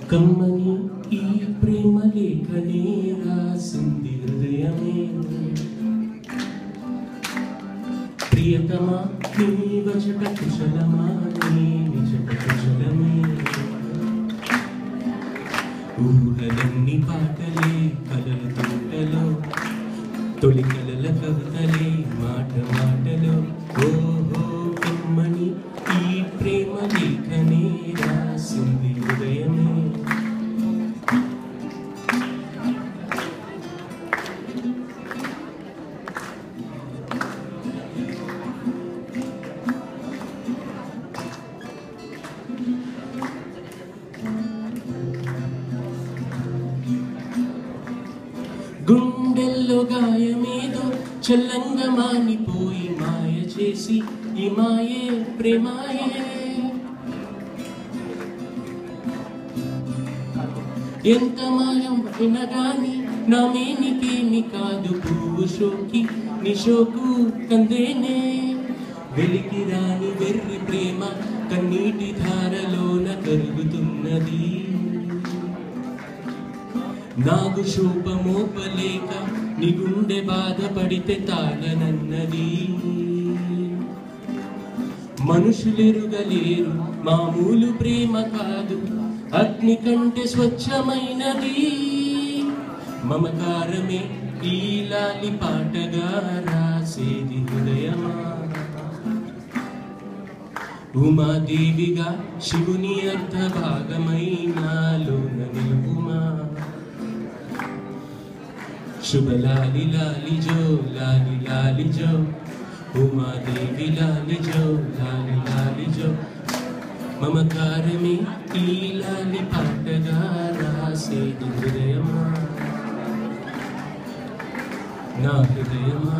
కమ్మని ఈ ప్రేమ లేఖనే రాసింది హృదయమే ప్రియతమా నీ వచట కుశలమా నీ నిజట కుశలమే ఊహలన్నీ పాటలే కలలు తోటలో తొలి కలల కవితలే మాట మాటలో ఓహో కమ్మని ఈ ప్రేమ లేఖనే రాసింది హృదయమే గుండెల్లో గాయమేదో చల్లంగా మానిపోయి మాయ చేసి ఈ మాయే ప్రేమాయే ఎంత మాయం వినగాని నా మేనికేమి కాదు పువ్వు షోకి నిషోకు కందేనే వెలికి రాని వెర్రి ప్రేమ కన్నీటి ధారలోన కరుగుతున్నది నాగు శోభమోపలేక నీ గుండె బాధపడితే తాళనన్నది మనుషులెరుగలేరు మామూలు ప్రేమ కాదు అగ్ని కంటే స్వచ్ఛమైనది మమకారమే ఈ లాలి పాటగా రాసేది హృదయమా ఉమాదేవిగా శివుని అర్ధ భాగమైనాలోన నిలువుమా शुभ लाली लाली जो उमा देवी लाली जो ममकार में ई लाली पाटगा रासे हृदयमा ना हृदयमा